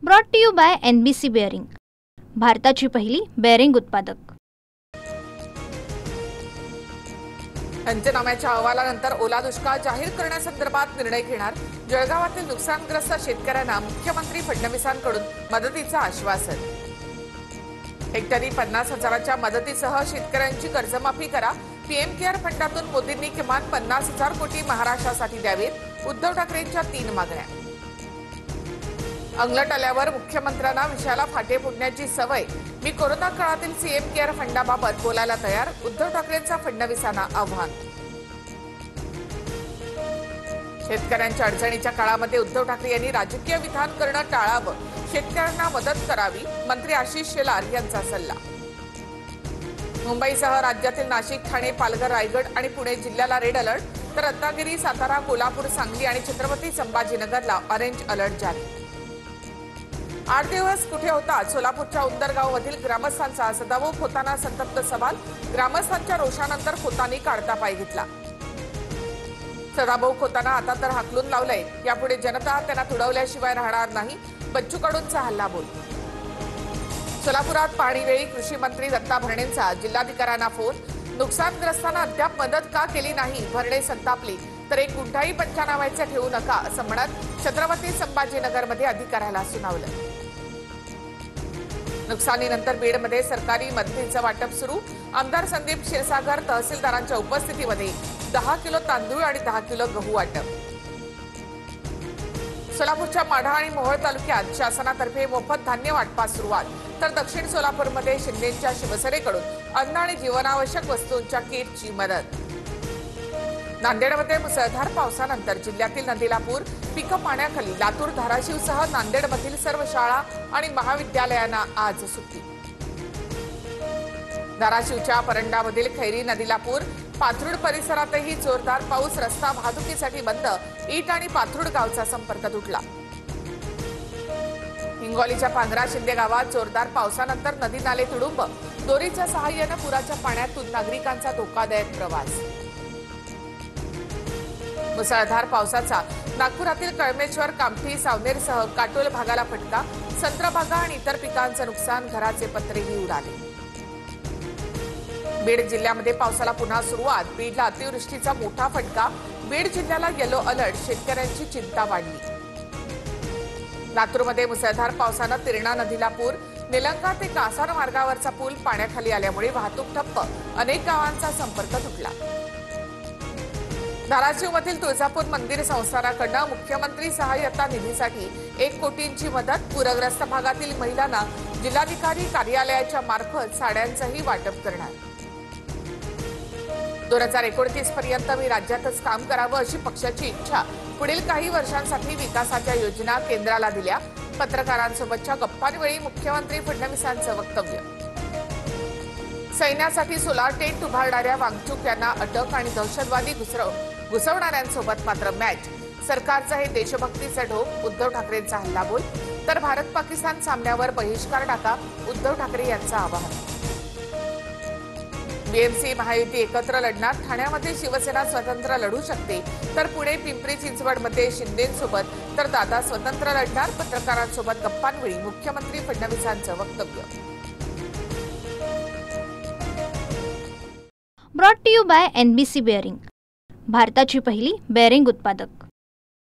Brought to you by NBC bearing, भारताची पहिली bearing उत्पादक। पंचनाम्याच्या अहवालानंतर ओला दुष्काळ जाहीर करण्यासंदर्भात निर्णय घेणार। जळगावातील नुकसानग्रस्त शेतकऱ्यांना मुख्यमंत्री फडणवीसांकडून मदतीचं आश्वासन। हेक्टरी 50,000च्या मदतीसह शेतकऱ्यांची कर्जमाफी करा। पीएम केअर फंडातून मोदींनी किमान 50,000 कोटी महाराष्ट्रासाठी द्यावेत। उद्धव ठाकरेंच्या 3 मागण्या। अंगलट आल्यावर मुख्यमंत्र्यांना विषयाला फाटे फुटण्याची सवय। मी कोरोना काळातील सीएम केअर फंडाबाबत बोलायला तयार। उद्धव ठाकरेंचा फडणवीसांना आव्हान। शेतकऱ्यांच्या अडचणीच्या काळामध्ये उद्धव ठाकरे यांनी राजकीय विधान करणं टाळावं, शेतकऱ्यांना मदत करावी, मंत्री आशिष शेलार यांचा सल्ला। मुंबईसह राज्यातील नाशिक, ठाणे, पालघर, रायगड आणि पुणे जिल्ह्याला रेड अलर्ट, तर रत्नागिरी, सातारा, कोल्हापूर, सांगली आणि छत्रपती संभाजीनगरला ऑरेंज अलर्ट जारी। 8 दिवस कुठे होता? सोलापूरच्या उंदरगावमधील ग्रामस्थांचा सदाभाऊ खोतांना संतप्त सवाल। ग्रामस्थांच्या रोषानंतर खोतांनी काढता पाय घेतला। सदाभाऊ खोतांना आता तर हाकलून लावलंय, यापुढे जनता त्यांना तुडवल्याशिवाय राहणार नाही। बच्चू कडूंचा हल्लाबोल। सोलापुरात पाहणीवेळी कृषी मंत्री दत्ता भरणेंचा जिल्हाधिकाऱ्यांना फोन। नुकसानग्रस्तांना अद्याप मदत का केली नाही? भरणे संतापली, तर एक गुंठाही पंचनाम्याचे ठेवू नका असं म्हणत छत्रपती संभाजीनगरमध्ये अधिकाऱ्याला सुनावलं। नुकसानीनंतर बीडमध्ये सरकारी मदतीचं वाटप सुरू। आमदार संदीप क्षीरसागर तहसीलदारांच्या उपस्थितीमध्ये 10 किलो तांदूळ आणि 10 किलो गहू वाटप। सोलापूरच्या माढा आणि मोहोळ तालुक्यात शासनातर्फे मोफत धान्य वाटपास सुरुवात, तर दक्षिण सोलापूरमध्ये शिंदेच्या शिवसेनेकडून अन्न आणि जीवनावश्यक वस्तूंच्या किटची मदत। नांदेडमध्ये मुसळधार पावसानंतर जिल्ह्यातील नदीला पूर, पिकं पाण्याखाली। लातूर, धाराशिवसह नांदेडमधील सर्व शाळा आणि महाविद्यालयांना आज सुट्टी। धाराशिवच्या परंडामधील खैरी नदीला पूर, पाथरुड परिसरातही जोरदार पाऊस, रस्ता वाहतुकीसाठी बंद। ईट आणि पाथरुड गावचा संपर्क तुटला। हिंगोलीच्या पांगरा शिंदे गावात जोरदार पावसानंतर नदी नाले तुडुंब, दोरीच्या सहाय्याने पुराच्या पाण्यातून नागरिकांचा धोकादायक प्रवास। मुसळधार पावसाचा नागपुरातील कळमेश्वर, कामठी, सावनेरसह काटोल भागाला फटका। संत्रबागा आणि इतर पिकांचं नुकसान, घराचे पत्रेही उडाले। बीड जिल्ह्यामध्ये पावसाला पुन्हा सुरुवात। बीडला अतिवृष्टीचा मोठा फटका। बीड जिल्ह्याला येलो अलर्ट, शेतकऱ्यांची चिंता वाढली। लातूरमध्ये मुसळधार पावसानं तिरणा नदीला पूर, निलंगा ते कासार मार्गावरचा पूल पाण्याखाली आल्यामुळे वाहतूक ठप्प, अनेक गावांचा संपर्क तुटला। धाराशिवमधील तुळजापूर मंदिर संस्थानाकडून मुख्यमंत्री सहाय्यता निधीसाठी 1 कोटींची मदत। पूरग्रस्त भागातील महिलांना जिल्हाधिकारी कार्यालयाच्या मार्फत साड्यांचंही वाटप करणार। 2029 पर्यंत मी राज्यातच काम करावं अशी पक्षाची इच्छा। पुढील काही वर्षांसाठी विकासाच्या योजना केंद्राला दिल्या। पत्रकारांसोबतच्या गप्पांवेळी मुख्यमंत्री फडणवीसांचं वक्तव्य। सैन्यासाठी सोलार टेंट उभारणाऱ्या वांगचूक यांना अटक आणि दहशतवादी घुसवणाऱ्यांसोबत मात्र मॅच। सरकारचं हे देशभक्तीचं ढोक, उद्धव ठाकरेंचा हल्लाबोल। तर भारत पाकिस्तान सामन्यावर बहिष्कार टाका, उद्धव ठाकरे यांचं आवाहन। बीएमसी महायुती एकत्र लढणार। ठाण्यामध्ये शिवसेना स्वतंत्र लढू शकते, तर पुणे, पिंपरी चिंचवडमध्ये शिंदेसोबत तर दादा स्वतंत्र लढणार। पत्रकारांसोबत गप्पांवेळी मुख्यमंत्री फडणवीसांचं वक्तव्य। Brought to you by NBC bearing, भारताची पहिली बेअरिंग उत्पादक।